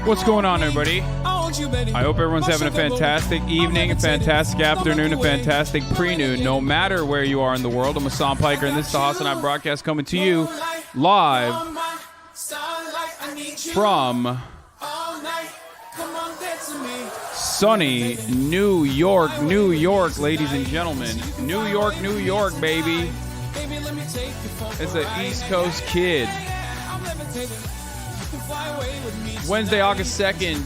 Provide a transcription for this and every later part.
What's going on, everybody? I hope everyone's having a fantastic evening, a fantastic afternoon, a fantastic pre-noon, no matter where you are in the world. I'm Hasan Piker, and this is the HasanAbi broadcast coming to you live from sunny New York, ladies and gentlemen. New York, baby. It's an East Coast kid. Wednesday, August 2nd,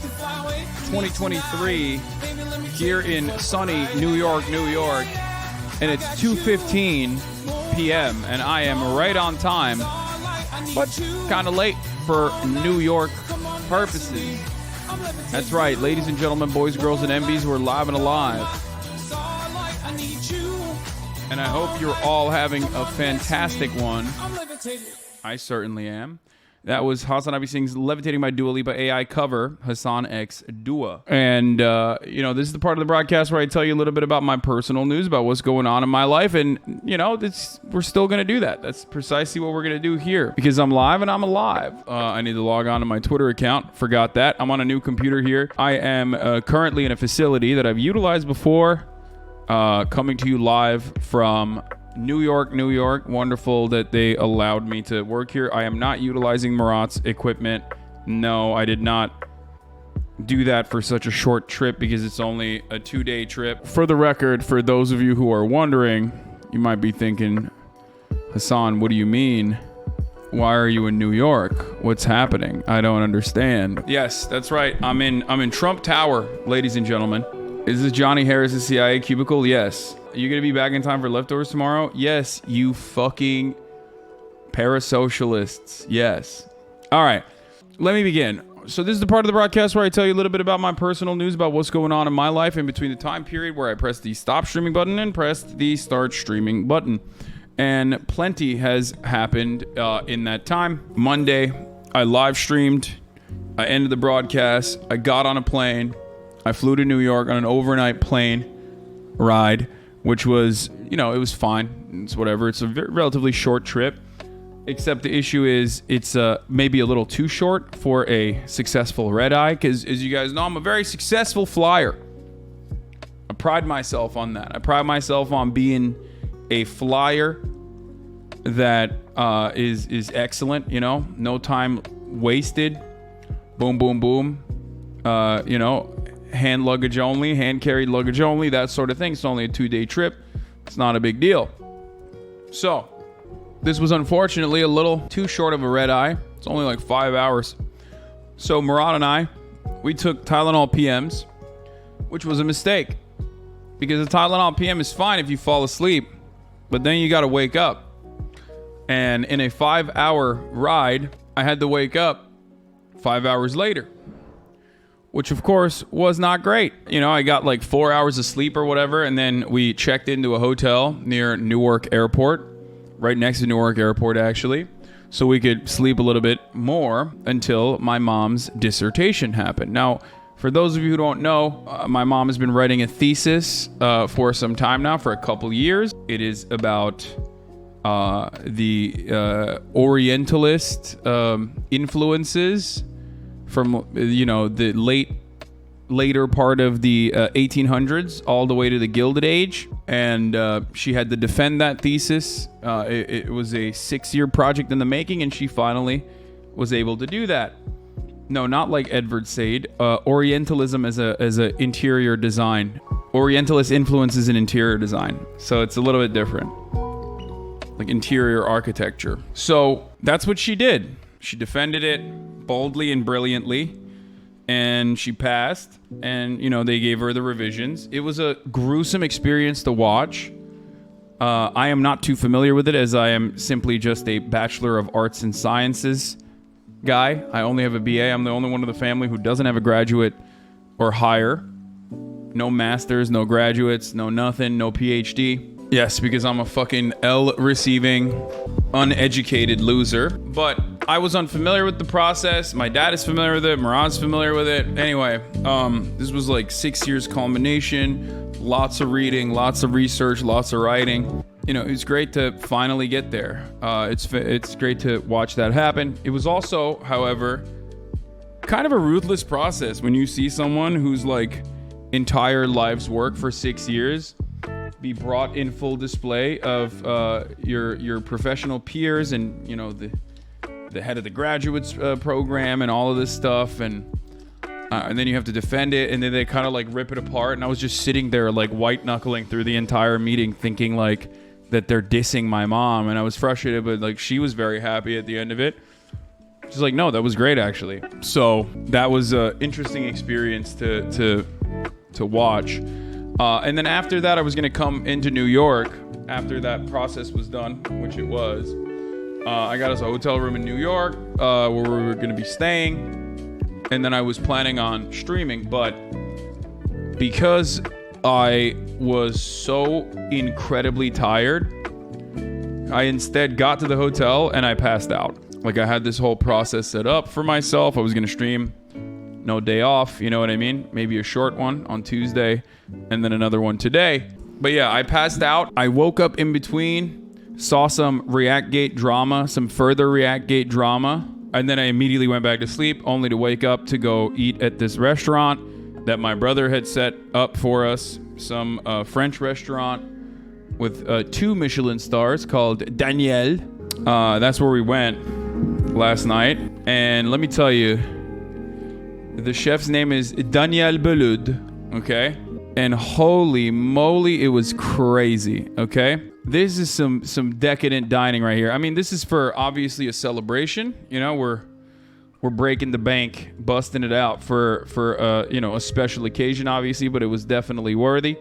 2023, here in sunny New York, and it's 2:15 p.m., and I am right on time, but kind of late for New York purposes. That's right, ladies and gentlemen, boys, girls, and MBs, we're live and alive. And I hope you're all having a fantastic one. I certainly am. That was HasanAbi sings Levitating by Dua Lipa AI cover, Hasan X Dua. And, this is the part of the broadcast where I tell you a little bit about my personal news, about what's going on in my life. And, we're still going to do that. That's precisely what we're going to do here, because I'm live and I'm alive. I need to log on to my Twitter account. Forgot that. I'm on a new computer here. I am currently in a facility that I've utilized before, coming to you live from New York. Wonderful that they allowed me to work here. I am not utilizing Murat's equipment. No, I did not do that for such a short trip because it's only a 2-day trip. For the record, for those of you who are wondering, you might be thinking, Hasan, what do you mean? Why are you in New York? What's happening? I don't understand. Yes, that's right. I'm in Trump Tower, ladies and gentlemen. Is this Johnny Harris's CIA cubicle? Yes. Are you going to be back in time for leftovers tomorrow? Yes, you fucking parasocialists. Yes. All right. Let me begin. So this is the part of the broadcast where I tell you a little bit about my personal news, about what's going on in my life in between the time period where I pressed the stop streaming button and pressed the start streaming button. And plenty has happened in that time. Monday, I live streamed. I ended the broadcast. I got on a plane. I flew to New York on an overnight plane ride, which was, it was fine. It's whatever. It's a relatively short trip, except the issue is it's maybe a little too short for a successful red eye, because as you guys know, I'm a very successful flyer. I pride myself on that. I pride myself on being a flyer that is excellent, no time wasted. Boom, boom, boom. Hand luggage only, hand carried luggage only, that sort of thing. It's only a 2-day trip. It's not a big deal. So this was unfortunately a little too short of a red eye. It's only like 5 hours. So Murat and I, we took Tylenol PMs, which was a mistake, because the Tylenol PM is fine if you fall asleep, but then you got to wake up. And in a 5-hour ride, I had to wake up 5 hours later, which of course was not great. I got like 4 hours of sleep or whatever, and then we checked into a hotel near Newark Airport, right next to Newark Airport actually, so we could sleep a little bit more until my mom's dissertation happened. Now, for those of you who don't know, my mom has been writing a thesis for some time now, for a couple years. It is about the Orientalist influences from the later part of the 1800s all the way to the Gilded Age, and she had to defend that thesis. It was a 6-year project in the making, and she finally was able to do that. No, not like Edward Said. Orientalism as a interior design. Orientalist influences in interior design, so it's a little bit different, like interior architecture. So that's what she did. She defended it boldly and brilliantly, and she passed, and they gave her the revisions. It was a gruesome experience to watch. I am not too familiar with it, as I am simply just a Bachelor of Arts and Sciences guy. I only have a BA. I'm the only one of the family who doesn't have a graduate or higher. No masters, no graduates, no nothing, no PhD. Yes, because I'm a fucking L-receiving, uneducated loser. But I was unfamiliar with the process. My dad is familiar with it. Murat's familiar with it. Anyway, this was like 6 years culmination. Lots of reading, lots of research, lots of writing. it was great to finally get there. It's great to watch that happen. It was also, however, kind of a ruthless process when you see someone whose like entire life's work for 6 years be brought in full display of your professional peers and the head of the graduates program and all of this stuff, and then you have to defend it, and then they kind of like rip it apart, and I was just sitting there like white knuckling through the entire meeting thinking like that they're dissing my mom, and I was frustrated, but like she was very happy at the end of it. She's like, no, that was great actually. So that was an interesting experience to watch. And then after that, I was going to come into New York after that process was done, which it was. I got us a hotel room in New York where we were going to be staying. And then I was planning on streaming. But because I was so incredibly tired, I instead got to the hotel and I passed out. Like I had this whole process set up for myself. I was going to stream. No day off, you know what I mean? Maybe a short one on Tuesday and then another one today. But yeah, I passed out. I woke up in between, saw some ReactGate drama, some further ReactGate drama, and then I immediately went back to sleep, only to wake up to go eat at this restaurant that my brother had set up for us, some French restaurant with 2 Michelin stars called Daniel. That's where we went last night. And let me tell you, the chef's name is Daniel Belud, okay? And holy moly, it was crazy, okay? This is some decadent dining right here. I mean, this is for obviously a celebration. We're breaking the bank, busting it out for a special occasion, obviously, but it was definitely worthy.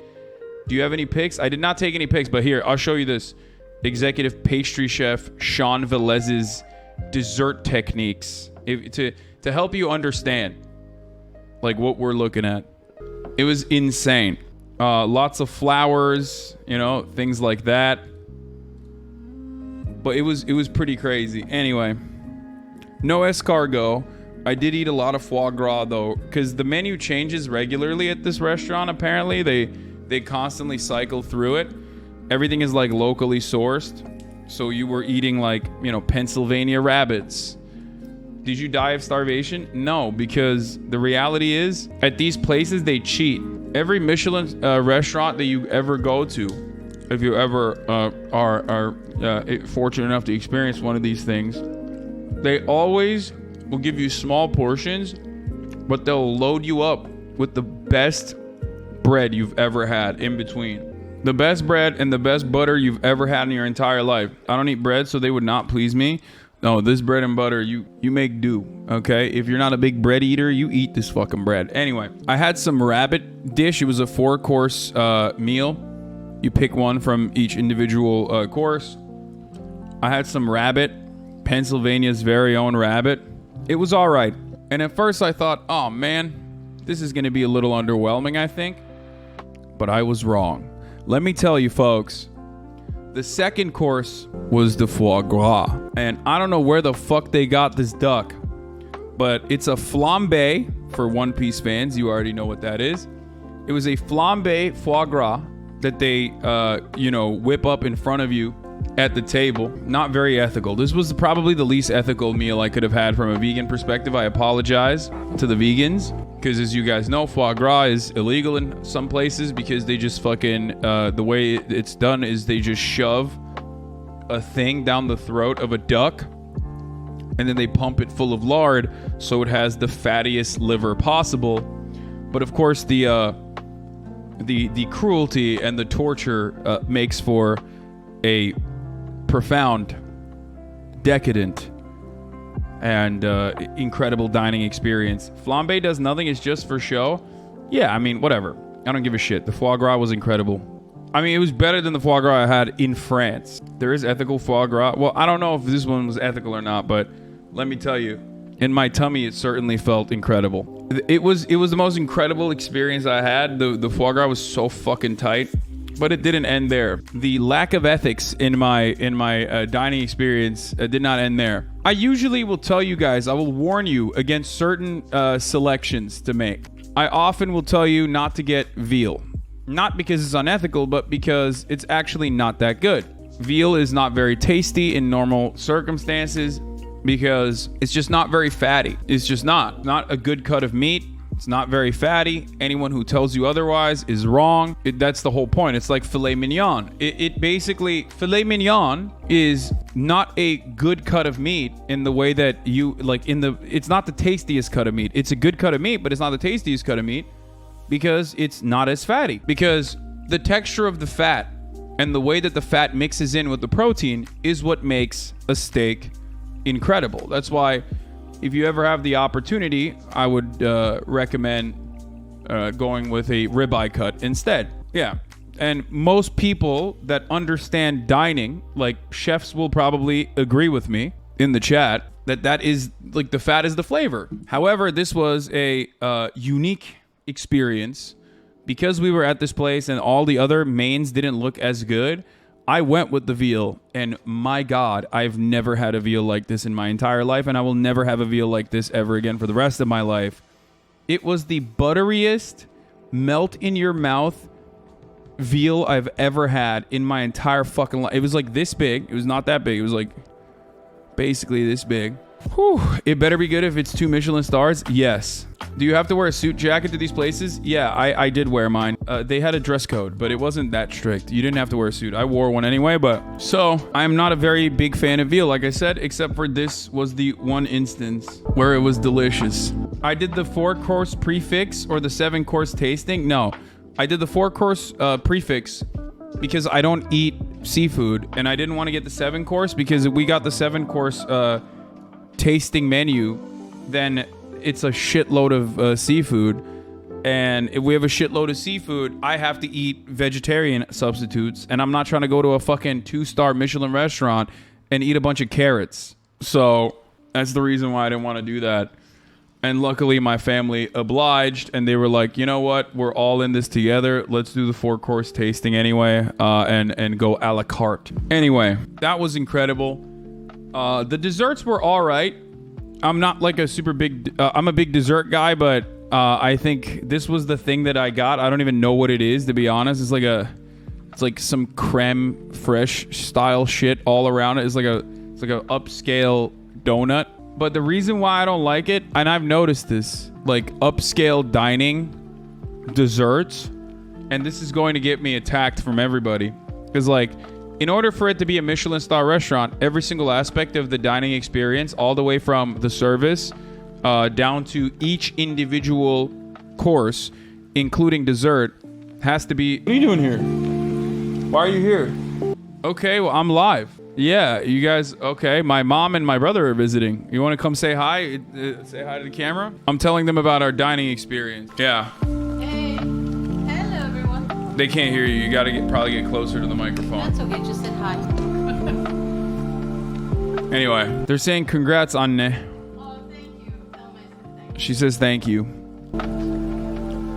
Do you have any pics? I did not take any pics, but here, I'll show you this. Executive pastry chef Sean Velez's dessert techniques to help you understand like what we're looking at. It was insane. Lots of flowers, things like that. But it was pretty crazy. Anyway, no escargot. I did eat a lot of foie gras though, because the menu changes regularly at this restaurant. Apparently, they constantly cycle through it. Everything is like locally sourced. So you were eating like Pennsylvania rabbits. Did you die of starvation? No, because the reality is, at these places, they cheat. Every Michelin restaurant that you ever go to, if you ever are fortunate enough to experience one of these things, they always will give you small portions, but they'll load you up with the best bread you've ever had in between. The best bread and the best butter you've ever had in your entire life. I don't eat bread, so they would not please me. No, this bread and butter, you make do, okay? If you're not a big bread eater, you eat this fucking bread. Anyway, I had some rabbit dish. It was a 4-course meal. You pick one from each individual course. I had some rabbit, Pennsylvania's very own rabbit. It was all right. And at first I thought, oh man, this is going to be a little underwhelming, I think. But I was wrong. Let me tell you, folks. The second course was the foie gras. And I don't know where the fuck they got this duck, but it's a flambe for One Piece fans. You already know what that is. It was a flambe foie gras that they, whip up in front of you at the table. Not very ethical. This was probably the least ethical meal I could have had from a vegan perspective. I apologize to the vegans. Because as you guys know, foie gras is illegal in some places because they just fucking, the way it's done is they just shove a thing down the throat of a duck and then they pump it full of lard so it has the fattiest liver possible. But of course, the cruelty and the torture makes for a profound, decadent, and incredible dining experience. Flambe does nothing. It's just for show. Yeah, I mean, whatever. I don't give a shit. The foie gras was incredible. I mean, it was better than the foie gras I had in France. There is ethical foie gras. Well, I don't know if this one was ethical or not, but let me tell you, in my tummy, it certainly felt incredible. It was the most incredible experience I had. The foie gras was so fucking tight. But it didn't end there. The lack of ethics in my dining experience did not end there. I usually will tell you guys, I will warn you against certain selections to make. I often will tell you not to get veal. Not because it's unethical, but because it's actually not that good. veal is not very tasty in normal circumstances because it's just not very fatty. It's just not a good cut of meat. It's not very fatty. Anyone who tells you otherwise is wrong. That's the whole point. It's like filet mignon. It basically, filet mignon is not a good cut of meat in the way that you like it's not the tastiest cut of meat. It's a good cut of meat, but it's not the tastiest cut of meat because it's not as fatty. Because the texture of the fat and the way that the fat mixes in with the protein is what makes a steak incredible. That's why if you ever have the opportunity, I would recommend going with a ribeye cut instead. Yeah. And most people that understand dining, like chefs, will probably agree with me in the chat that is like the fat is the flavor. However, this was a unique experience because we were at this place and all the other mains didn't look as good. I went with the veal, and my God, I've never had a veal like this in my entire life, and I will never have a veal like this ever again for the rest of my life. It was the butteriest, melt-in-your-mouth veal I've ever had in my entire fucking life. It was like this big. It was not that big. It was like basically this big. Whew. It better be good if it's 2 Michelin stars. Yes. Do you have to wear a suit jacket to these places? Yeah, I did wear mine. They had a dress code, but it wasn't that strict. You didn't have to wear a suit. I wore one anyway, but... So, I'm not a very big fan of veal, like I said, except for this was the one instance where it was delicious. I did the 4-course prefix or the 7-course tasting. No, I did the 4-course prefix because I don't eat seafood, and I didn't want to get the 7-course because we got the 7-course tasting menu, then it's a shitload of seafood, and if we have a shitload of seafood, I have to eat vegetarian substitutes, and I'm not trying to go to a fucking 2-star Michelin restaurant and eat a bunch of carrots. So that's the reason why I didn't want to do that. And luckily my family obliged, and they were like, you know what, we're all in this together, let's do the 4-course tasting anyway, and go a la carte. Anyway, that was incredible. The desserts were all right. I'm not like a super big... I'm a big dessert guy, but I think this was the thing that I got. I don't even know what it is, to be honest. It's like some creme fraiche style shit all around it. It's like a upscale donut. But the reason why I don't like it, and I've noticed this, like upscale dining desserts, and this is going to get me attacked from everybody, because like... In order for it to be a Michelin star restaurant, every single aspect of the dining experience, all the way from the service down to each individual course, including dessert, has to be... What are you doing here? Why are you here? Okay, well, I'm live. Yeah, you guys... Okay, my mom and my brother are visiting. You want to come say hi? Say hi to the camera? I'm telling them about our dining experience. Yeah. They can't hear you. You gotta probably get closer to the microphone. That's okay. Just said hi. Anyway, they're saying congrats, Anne. Oh, thank you. Tell my sister thank you. She says thank you.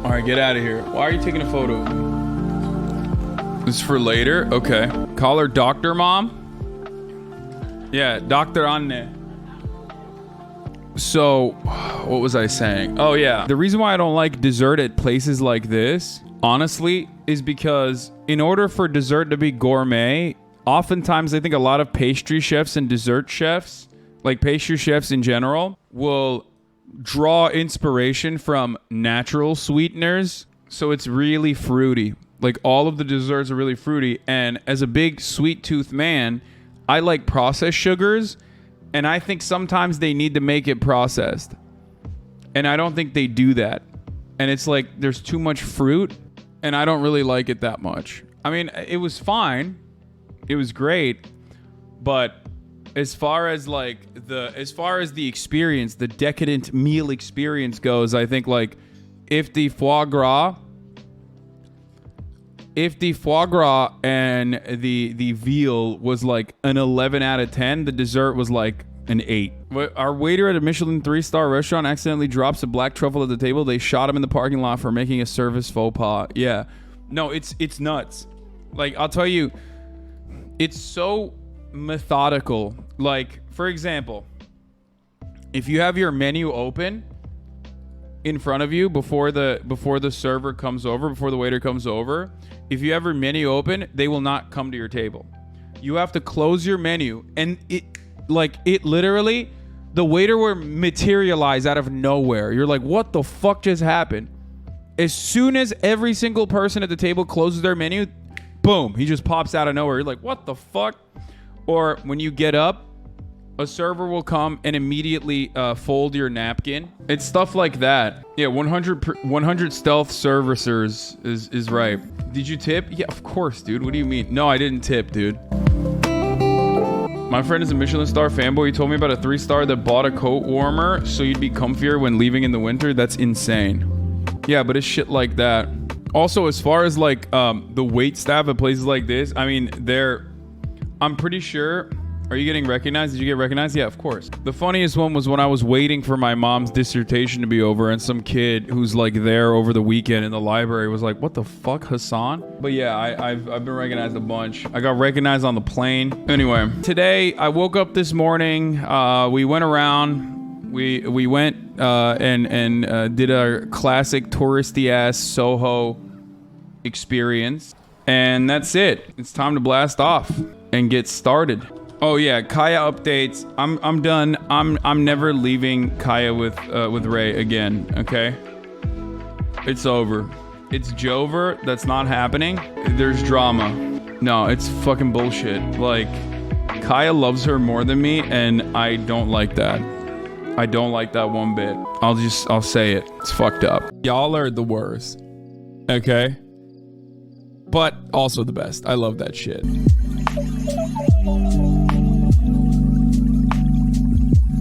All right, get out of here. Why are you taking a photo of me? This is for later? Okay. Call her Dr. Mom? Yeah, Dr. Anne. So, what was I saying? Oh, yeah. The reason why I don't like dessert at places like this, honestly, is because in order for dessert to be gourmet, oftentimes I think a lot of pastry chefs and dessert chefs, like pastry chefs in general, will draw inspiration from natural sweeteners. So it's really fruity. Like all of the desserts are really fruity. And as a big sweet tooth man, I like processed sugars. And I think sometimes they need to make it processed. And I don't think they do that. And it's like there's too much fruit. And I don't really like it that much. I mean, it was fine. It was great. But as far as the experience, the decadent meal experience goes, I think like if the foie gras and the veal was like an 11 out of 10, the dessert was like an 8. Our waiter at a Michelin 3-star restaurant accidentally drops a black truffle at the table. They shot him in the parking lot for making a service faux pas. Yeah. No, it's nuts. Like, I'll tell you, it's so methodical. Like, for example, if you have your menu open in front of you before the server comes over, before the waiter comes over, if you have your menu open, they will not come to your table. You have to close your menu, and it literally, the waiter will materialize out of nowhere. You're like, what the fuck just happened? As soon as every single person at the table closes their menu, boom, he just pops out of nowhere. You're like, what the fuck? Or when you get up, a server will come and immediately fold your napkin. It's stuff like that. Yeah, 100 stealth servicers is right. Did you tip? Yeah, of course, dude. What do you mean? No, I didn't tip, dude. My friend is a Michelin star fanboy. He told me about a 3-star that bought a coat warmer so you'd be comfier when leaving in the winter. That's insane. Yeah, but it's shit like that. Also, as far as like the wait staff at places like this, I mean, I'm pretty sure. Are you getting recognized? Did you get recognized? Yeah, of course. The funniest one was when I was waiting for my mom's dissertation to be over, and some kid who's like there over the weekend in the library was like, "What the fuck, Hasan?" But yeah, I've been recognized a bunch. I got recognized on the plane. Anyway, today I woke up this morning. We went around. We went and did a classic touristy ass Soho experience, and that's it. It's time to blast off and get started. Oh yeah, Kaya updates. I'm done. I'm never leaving Kaya with Ray again. Okay, it's over. It's Jover. That's not happening. There's drama. No, it's fucking bullshit. Like, Kaya loves her more than me, and I don't like that. I don't like that one bit. I'll say it. It's fucked up. Y'all are the worst. Okay, but also the best. I love that shit.